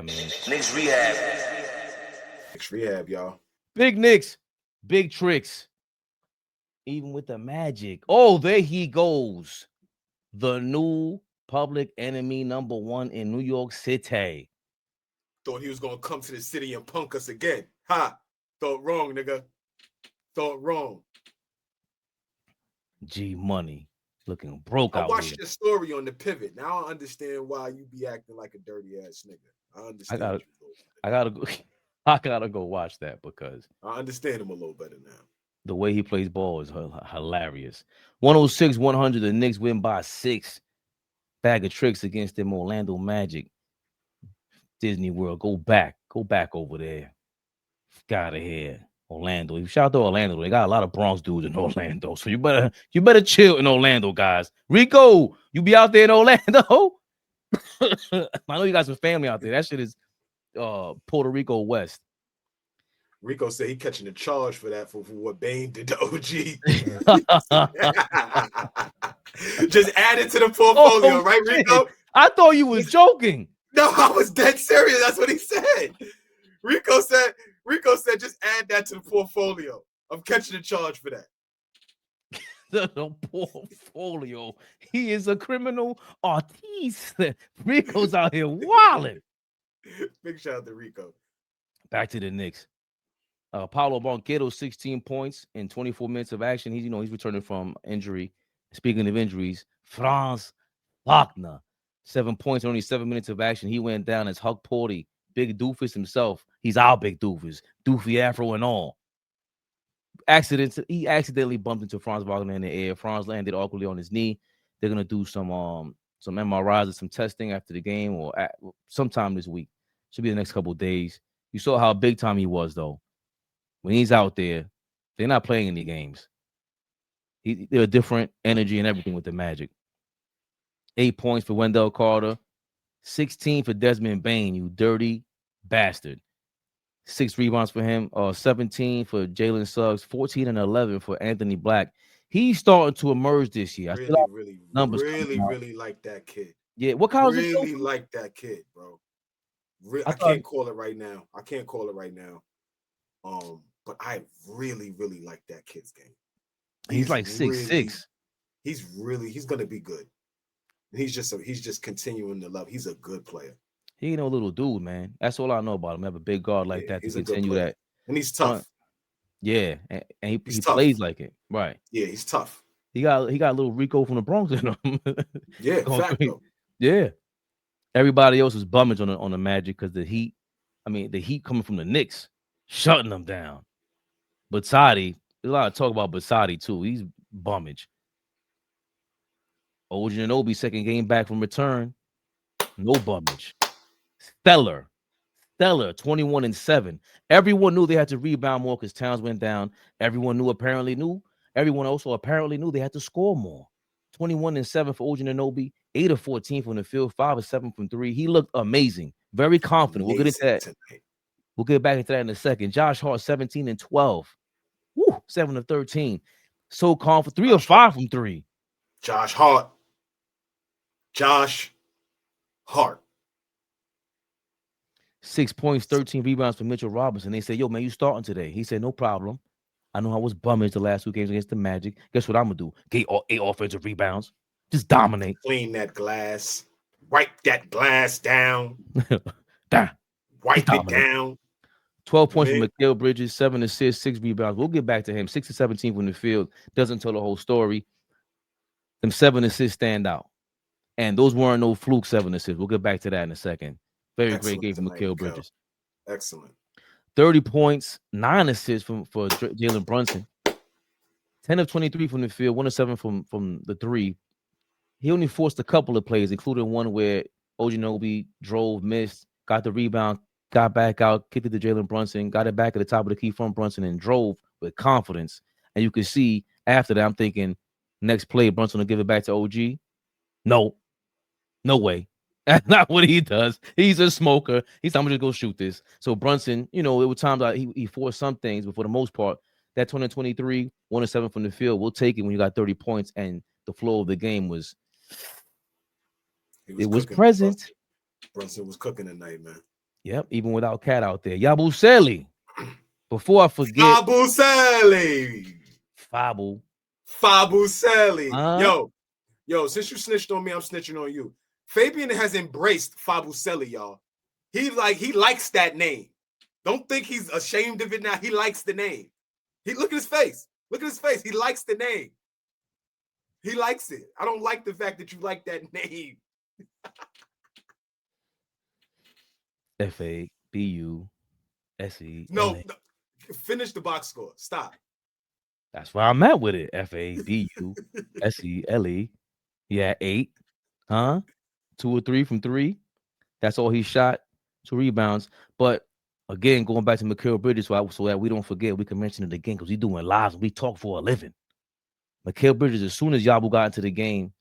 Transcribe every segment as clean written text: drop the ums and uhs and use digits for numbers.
I mean, Knicks Rehab. Knicks Rehab, y'all. big Knicks, big tricks. Even with the Magic. Oh, there he goes. The new public enemy #1 in New York City. Thought he was gonna come to the city and punk us again. Ha! Thought wrong, nigga. Thought wrong. G Money looking broke I out watched here. your story on the pivot. Now I understand why you be acting like a dirty ass nigga. I understand. I gotta go. I gotta go watch that because I understand him a little better now. the way he plays ball is hilarious. 106-100. The Knicks win by 6. Bag of tricks against them Orlando Magic. Disney World. Go back over there. Get out of here. Orlando. Shout out to Orlando. They got a lot of Bronx dudes in Orlando. So you better chill in Orlando, guys. Rico, you be out there in Orlando. I know you got some family out there. That shit is Puerto Rico West. Rico said he catching the charge for that for what Bane did to OG. Just add it to the portfolio, right, Rico? I thought you was joking. No, I was dead serious. That's what he said. Rico said, just add that to the portfolio. I'm catching the charge for that. The portfolio. He is a criminal artiste. Rico's out here wilding. Big shout out to Rico. Back to the Knicks. Paulo Banchero, 16 points in 24 minutes of action. He's returning from injury. Speaking of injuries, Franz Wagner, 7 points, only 7 minutes of action. He went down as Huck Porty, big doofus himself. He's our big doofus, doofy afro and all. He accidentally bumped into Franz Wagner in the air. Franz landed awkwardly on his knee. They're gonna do some MRIs and some testing after the game or sometime this week. Should be the next couple of days. You saw how big time he was though. When he's out there, they're not playing any games. They're a different energy and everything with the Magic. 8 points for Wendell Carter, 16 for Desmond Bane, you dirty bastard. 6 rebounds for him, 17 for Jalen Suggs, 14 and 11 for Anthony Black. He's starting to emerge this year. Really like that kid. Yeah, what kind of really like that kid, bro. I can't call it right now. But I really like that kid's game. He's like 6'6". He's gonna be good. He's just continuing to love. He's a good player. He ain't no little dude, man. That's all I know about him. Have a big guard like that to continue that. And he's tough. Yeah, and he plays like it. Right. Yeah, he's tough. He got a little Rico from the Bronx in him. Yeah, fact though. Yeah. Everybody else is bummage on the Magic because the Heat coming from the Knicks, shutting them down. Batsadi, there's a lot of talk about Batsadi too. He's bummage. OG Anunoby, second game back from return. No bummage. Stellar. 21 and 7. Everyone knew they had to rebound more because Towns went down. Everyone also apparently knew they had to score more. 21 and 7 for OG Anunoby, 8 of 14 from the field, 5 of 7 from 3. He looked amazing, very confident. We'll get into that. Tonight. We'll get back into that in a second. Josh Hart, 17 and 12. Woo, 7 of 13. So confident, 3 of 5 from 3. Josh Hart. 6 points, 13 rebounds for Mitchell Robinson. They said, yo, man, you starting today. He said, no problem. I know I was bummage the last 2 games against the Magic. Guess what I'm going to do? Get 8 offensive rebounds. Just dominate. Clean that glass. Wipe that glass down. Wipe it down. 12 points from Mikal Bridges, 7 assists, 6 rebounds. We'll get back to him. 6 of 17 from the field. Doesn't tell the whole story. Them 7 assists stand out. And those weren't no fluke 7 assists. We'll get back to that in a second. Very great game from Mikal Bridges. Excellent. 30 points, 9 assists for Jalen Brunson. 10 of 23 from the field, 1 of 7 from the 3. He only forced a couple of plays, including one where OG Anunoby drove, missed, got the rebound, got back out, kicked it to Jalen Brunson, got it back at the top of the key from Brunson, and drove with confidence. And you can see after that, I'm thinking, next play, Brunson will give it back to OG. No way. That's not what he does. He's a smoker. He's I'm gonna just go shoot this. So Brunson, it was times that he forced some things, but for the most part, that 2023, 1 of 7 from the field, we'll take it when you got 30 points and the flow of the game was present. Brunson was cooking tonight, man. Yep, even without Cat out there. Yabusele. Before I forget, Fabusele. Fable. Fabusele. Huh? Yo, since you snitched on me, I'm snitching on you. Fabian has embraced Fabusele, y'all. He likes that name. Don't think he's ashamed of it now. He likes the name. Look at his face. Look at his face. He likes the name. He likes it. I don't like the fact that you like that name. Fabusele. No, finish the box score. Stop. That's where I'm at with it. Fabusele. Yeah, 8. Huh? 2 or 3 from 3. That's all he shot. 2 rebounds. But again, going back to Mikal Bridges, so that we don't forget, we can mention it again because he's doing lives. We talk for a living. Mikal Bridges, as soon as Yabu got into the game,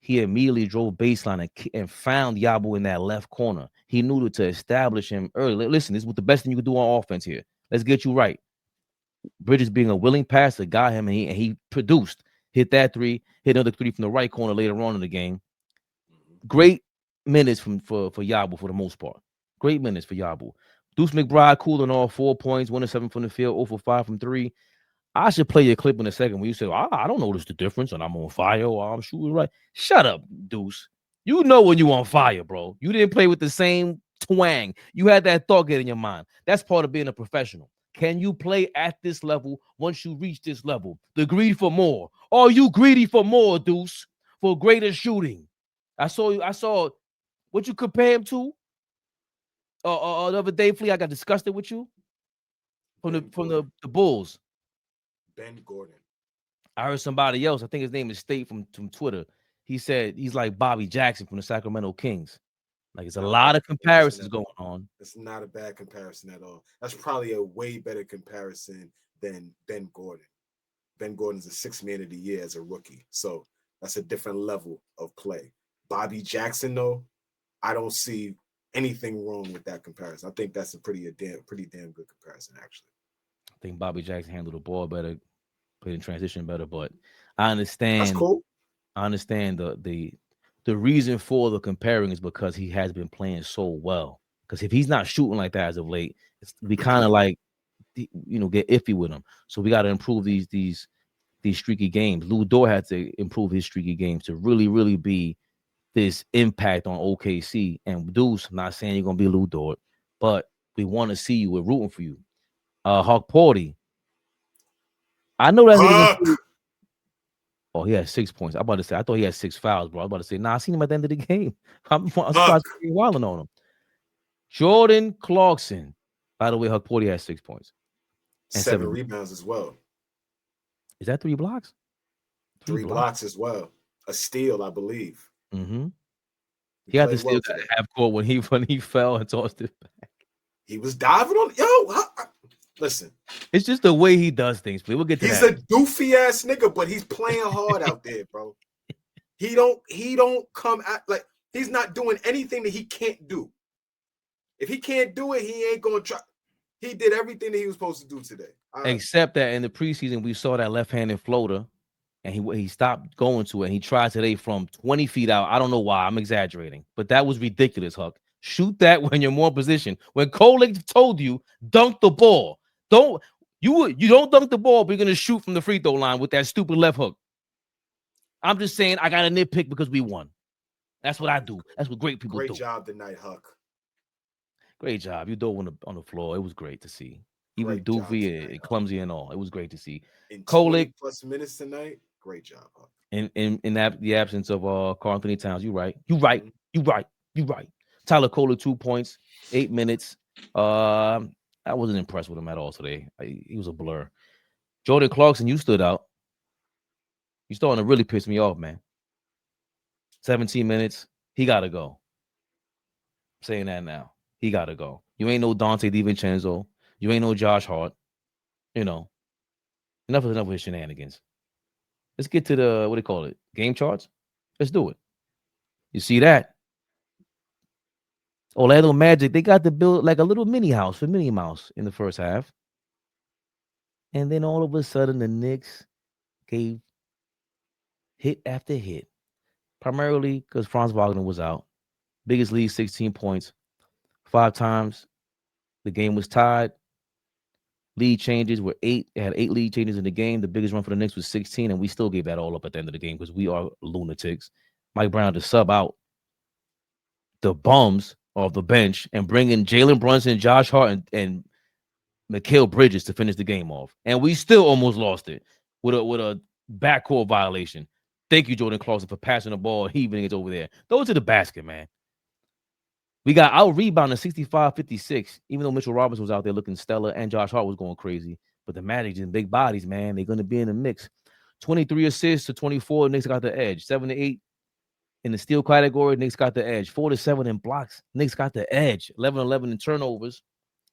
he immediately drove baseline and found Yabu in that left corner. He knew to establish him early. Listen, this was the best thing you could do on offense here. Let's get you right. Bridges being a willing passer got him, and he produced. Hit that 3, hit another 3 from the right corner later on in the game. Great minutes for Yabu for the most part. Great minutes for Yabu. Deuce McBride cooling off 4 points, 1 of 7 from the field, 0 for 5 from 3. I should play your clip in a second when you say, I don't notice the difference and I'm on fire or I'm shooting right. Shut up, Deuce. You know when you on fire, bro. You didn't play with the same twang. You had that thought get in your mind. That's part of being a professional. Can you play at this level once you reach this level? The greed for more. Are you greedy for more, Deuce? For greater shooting? I saw what you compare him to the other day, Flea. I got disgusted with you from the Bulls. Ben Gordon. I heard somebody else. I think his name is State from Twitter. He said he's like Bobby Jackson from the Sacramento Kings. Like it's a lot of comparisons going on. It's not a bad comparison at all. That's probably a way better comparison than Ben Gordon. Ben Gordon's a 6th man of the year as a rookie. So that's a different level of play. Bobby Jackson, though, I don't see anything wrong with that comparison. I think that's a pretty damn good comparison, actually. I think Bobby Jackson handled the ball better, played in transition better, but I understand. That's cool. I understand the reason for the comparing is because he has been playing so well. Because if he's not shooting like that as of late, we kind of like get iffy with him. So we got to improve these streaky games. Lou Dort had to improve his streaky games to really be this impact on OKC. And Deuce, I'm not saying you're gonna be Lou Dort, but we want to see you. We're rooting for you. Hawk Porty. I know that nigga. Oh, he had 6 points. I'm about to say, I thought he had 6 fouls, bro. I'm about to say, nah, I seen him at the end of the game. I'm surprised he's wilding on him. Jordan Clarkson. By the way, Huck Porty has 6 points. And 7 rebounds as well. Is that 3 blocks? 3 blocks as well. A steal, I believe. Mm-hmm. He had to steal that half court when he fell and tossed it back. He was diving on. Listen. It's just the way he does things. We'll get to that. He's a doofy ass nigga, but he's playing hard out there, bro. He don't come at like he's not doing anything that he can't do. If he can't do it, he ain't gonna try. He did everything that he was supposed to do today. Except that in the preseason, we saw that left-handed floater, and he stopped going to it. And he tried today from 20 feet out. I don't know why. I'm exaggerating, but that was ridiculous, Huck. Shoot that when you're more in position. When Kolek told you, dunk the ball. You don't dunk the ball, but you're gonna shoot from the free throw line with that stupid left hook. I'm just saying I got a nitpick because we won. That's what I do. That's what great people do. Great job tonight, Huck. Great job. You dove on the floor. It was great to see. Even doofy and clumsy and all. It was great to see. In 20 plus minutes tonight. Great job, Huck. In the absence of Karl-Anthony Towns, you right. Tyler Kolek, 2 points, 8 minutes. I wasn't impressed with him at all today. He was a blur. Jordan Clarkson, you stood out. You're starting to really piss me off, man. 17 minutes. He got to go. I'm saying that now. He got to go. You ain't no Dante DiVincenzo. You ain't no Josh Hart. Enough is enough of his shenanigans. Let's get to the, what do you call it? Game charts? Let's do it. You see that? Orlando Magic, they got to build like a little mini house for Minnie Mouse in the first half. And then all of a sudden, the Knicks gave hit after hit, primarily because Franz Wagner was out. Biggest lead, 16 points. 5 times. The game was tied. Lead changes were 8. It had 8 lead changes in the game. The biggest run for the Knicks was 16, and we still gave that all up at the end of the game because we are lunatics. Mike Brown to sub out the bums off the bench and bring in Jalen Brunson, Josh Hart, and Mikal Bridges to finish the game off. And we still almost lost it with a backcourt violation. Thank you, Jordan Clarkson, for passing the ball, heaving it over there. Throw it to the basket, man. We got out rebounded 65-56, even though Mitchell Robinson was out there looking stellar and Josh Hart was going crazy. But the Magic in big bodies, man, they're going to be in the mix. 23 assists to 24, Knicks got the edge. 7 to 8 in the steal category, Knicks got the edge. 4 to 7 in blocks, Knicks got the edge. 11-11 in turnovers.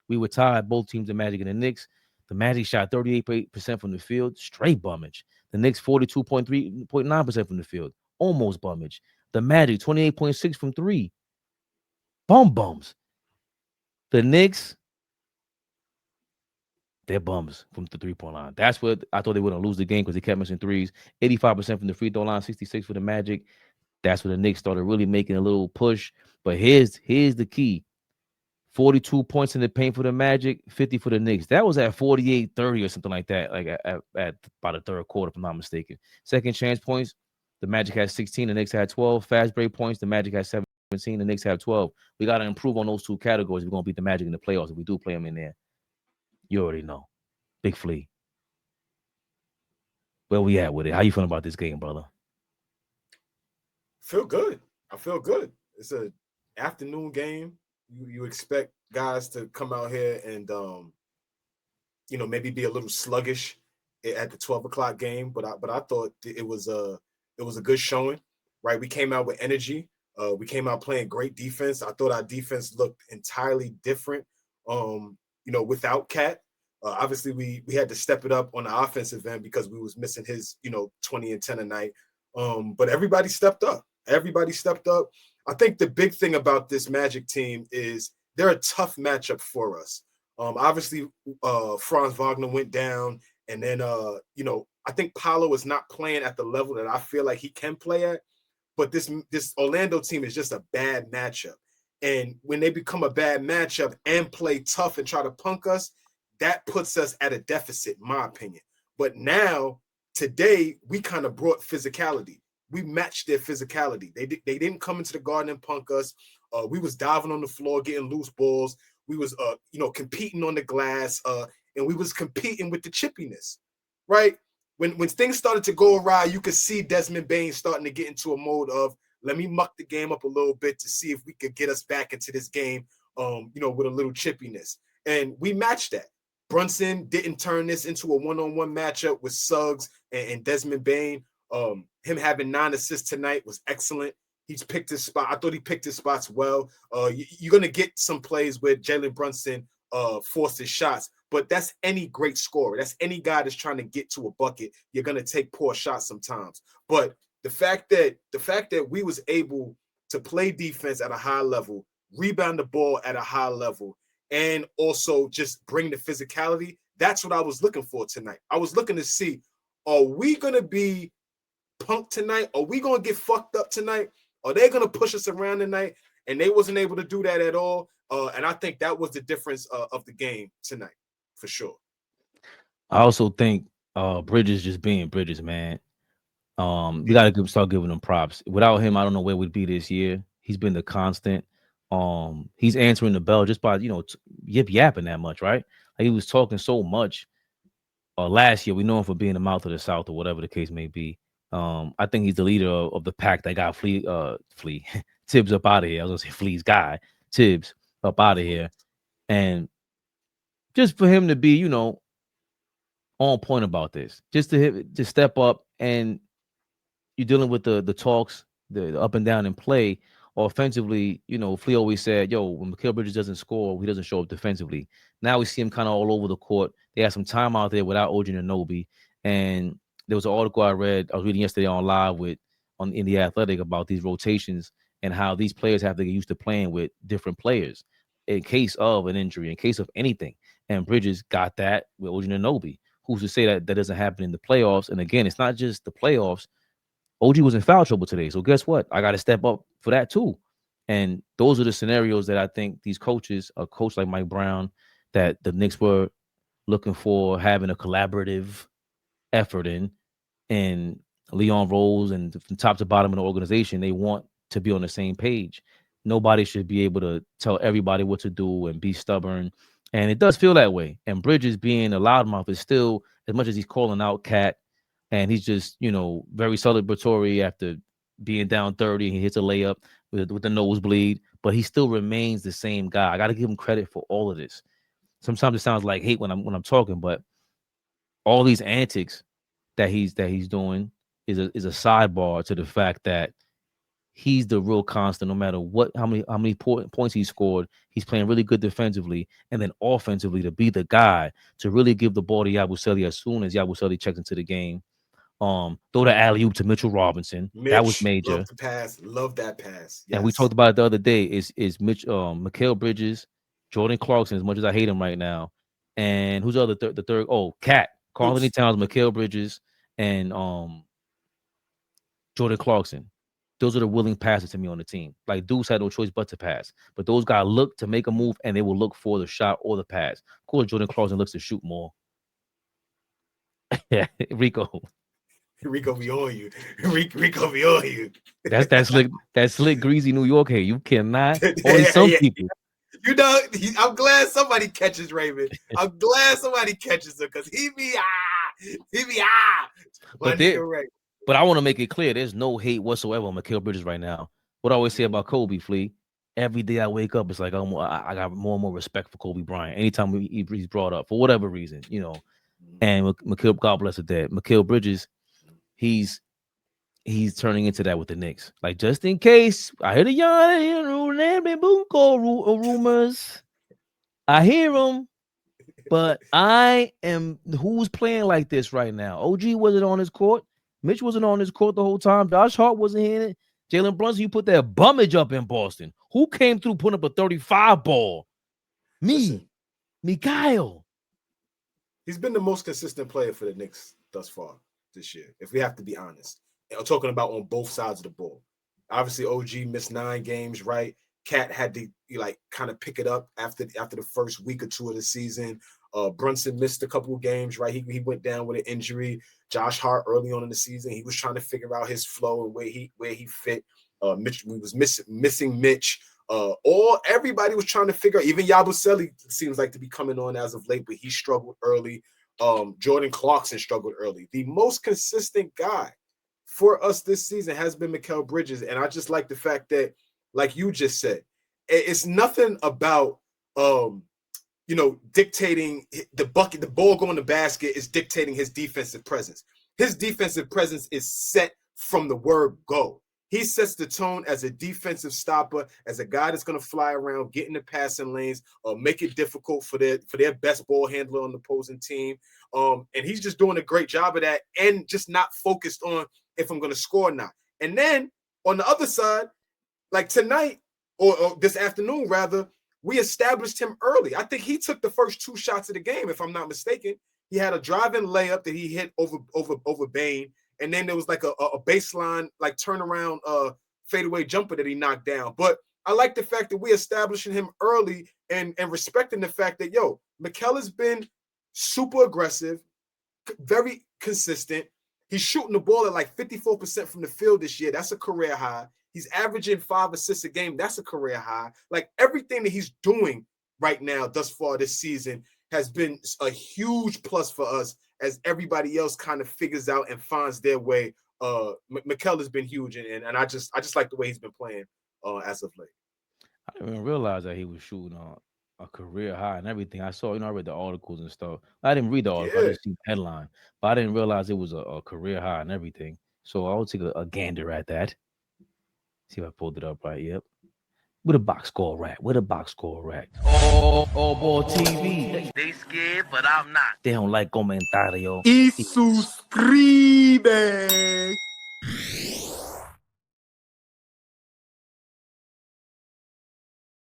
We were tied, both teams, the Magic and the Knicks. The Magic shot 38% from the field, straight bummage. The Knicks 42.9% from the field, almost bummage. The Magic 28.6 from 3. Bums. The Knicks, they're bums from the 3-point line. That's what I thought they wouldn't lose the game because they kept missing threes. 85% from the free throw line, 66 for the Magic. That's where the Knicks started really making a little push. But here's the key. 42 points in the paint for the Magic, 50 for the Knicks. That was at 48-30 or something like that, like at about the third quarter, if I'm not mistaken. Second chance points, the Magic had 16, the Knicks had 12. Fast break points, the Magic had 17, the Knicks have 12. We got to improve on those 2 categories. We're going to beat the Magic in the playoffs if we do play them in there. You already know. Big Flea. Where we at with it? How you feeling about this game, brother? Feel good. I feel good. It's an afternoon game. You expect guys to come out here and maybe be a little sluggish at the 12 o'clock game, but I thought it was a good showing, right? We came out with energy. We came out playing great defense. I thought our defense looked entirely different, without Cat. Obviously, we had to step it up on the offensive end because we was missing his 20 and 10 a night. But everybody stepped up. I think the big thing about this Magic team is they're a tough matchup for us. Obviously, Franz Wagner went down, and then I think Paolo is not playing at the level that I feel like he can play at. But this Orlando team is just a bad matchup, and when they become a bad matchup and play tough and try to punk us, that puts us at a deficit, in my opinion. But now today we kind of brought physicality. We matched their physicality. They didn't come into the Garden and punk us. We was diving on the floor, getting loose balls. We was competing on the glass, and we was competing with the chippiness, right? When things started to go awry, you could see Desmond Bane starting to get into a mode of let me muck the game up a little bit to see if we could get us back into this game, with a little chippiness. And we matched that. Brunson didn't turn this into a one-on-one matchup with Suggs and Desmond Bane. Him having 9 assists tonight was excellent. He's picked his spot. I thought he picked his spots well. You're going to get some plays where Jalen Brunson forces shots, but that's any great scorer. That's any guy that's trying to get to a bucket. You're going to take poor shots sometimes. But the fact that we was able to play defense at a high level, rebound the ball at a high level, and also just bring the physicality, that's what I was looking for tonight. I was looking to see, are we going to be punked tonight? Are we going to get fucked up tonight? Are they going to push us around tonight? And they wasn't able to do that at all. And I think that was the difference of the game tonight, for sure. I also think Bridges just being Bridges, man. We got to start giving him props. Without him, I don't know where we'd be this year. He's been the constant. He's answering the bell just by, yapping that much, right? Like he was talking so much last year. We know him for being the mouth of the South or whatever the case may be. I think he's the leader of the pack that got Flea Tibbs up out of here. I was gonna say Flea's guy, Tibbs up out of here. And just for him to be, on point about this, just to step up, and you're dealing with the talks, the up and down in play. Offensively, Flea always said, when Mikal Bridges doesn't score, he doesn't show up defensively. Now we see him kind of all over the court. They had some time out there without OG Anunoby. And there was an article I was reading yesterday on live in the Athletic about these rotations and how these players have to get used to playing with different players in case of an injury, in case of anything. And Bridges got that with OG Anunoby. Who's to say that doesn't happen in the playoffs? And again, it's not just the playoffs. OG was in foul trouble today. So guess what? I got to step up for that too. And those are the scenarios that I think these coaches, a coach like Mike Brown, that the Knicks were looking for, having a collaborative effort in, and Leon Rose, and from top to bottom of the organization, they want to be on the same page. Nobody should be able to tell everybody what to do and be stubborn. And it does feel that way. And Bridges being a loudmouth is still, as much as he's calling out Cat, and he's just, very celebratory after being down 30, he hits a layup with the nosebleed, but he still remains the same guy. I got to give him credit for all of this. Sometimes it sounds like hate when I'm talking, but all these antics that he's doing is a sidebar to the fact that he's the real constant. No matter how many points he scored, he's playing really good defensively, and then offensively to be the guy to really give the ball to Yabusele as soon as Yabusele checks into the game. Throw the alley-oop to Mitchell Robinson. Mitch, that was major. Love the pass. Love that pass. Yes. And we talked about it the other day. Is Mitch, Mikal Bridges, Jordan Clarkson, as much as I hate him right now. And who's the third? Oh, Cat. Karl-Anthony Towns, Mikal Bridges, and Jordan Clarkson. Those are the willing passers to me on the team. Like, Deuce had no choice but to pass. But those guys look to make a move, and they will look for the shot or the pass. Of course, Jordan Clarkson looks to shoot more. Yeah, Rico be on you. Rico be on you. That's slick, greasy New York hair. You cannot. Only some people. I'm glad somebody catches Raymond. I'm glad somebody catches him because he be. But I want to make it clear: there's no hate whatsoever on Mikal Bridges right now. What I always say about Kobe, Flea, every day I wake up, it's like I got more and more respect for Kobe Bryant. Anytime he's brought up for whatever reason, And Mikal, God bless the dead, Mikal Bridges, he's turning into that with the Knicks. Like, just in case, I hear the rumors. I hear them, but I am who's playing like this right now. OG wasn't on his court. Mitch wasn't on his court the whole time. Josh Hart wasn't here. Jalen Brunson, you put that bummage up in Boston. Who came through putting up a 35 ball? Mikal. He's been the most consistent player for the Knicks thus far this year, if we have to be honest. I'm talking about on both sides of the ball. Obviously, OG missed 9 games, right? Cat had to kind of pick it up after the first week or two of the season. Brunson missed a couple of games, right? He went down with an injury. Josh Hart early on in the season, he was trying to figure out his flow and where he fit. Mitch, we was missing Mitch. Everybody was trying to figure out. Even Yabusele seems like to be coming on as of late, but he struggled early. Jordan Clarkson struggled early. The most consistent guy for us this season has been Mikal Bridges, and I just like the fact that, like you just said, it's nothing about dictating the bucket, the ball going to the basket is dictating his defensive presence. His defensive presence is set from the word go. He sets the tone as a defensive stopper, as a guy that's going to fly around, get in the passing lanes, make it difficult for their best ball handler on the opposing team. And he's just doing a great job of that, and just not focused on if I'm going to score or not. And then on the other side, like tonight or this afternoon rather, we established him early. I think he took the first 2 shots of the game, if I'm not mistaken. He had a driving layup that he hit over Bane, and then there was like a baseline, like turnaround fadeaway jumper that he knocked down. But I like the fact that we establishing him early and respecting the fact that, Mikal has been super aggressive, very consistent. He's shooting the ball at like 54% from the field this year. That's a career high. He's averaging 5 assists a game. That's a career high. Like, everything that he's doing right now thus far this season has been a huge plus for us as everybody else kind of figures out and finds their way. Mikal has been huge, and I just like the way he's been playing as of late. I didn't even realize that he was shooting a career high and everything. I saw, I read the articles and stuff. I didn't read the article. I just seen the headline, but I didn't realize it was a career high and everything. So I'll take a gander at that. See if I pulled it up right. Yep. Where the box score at? ALLBALL TV. They scared, but I'm not. They don't like comentario. Y suscribe.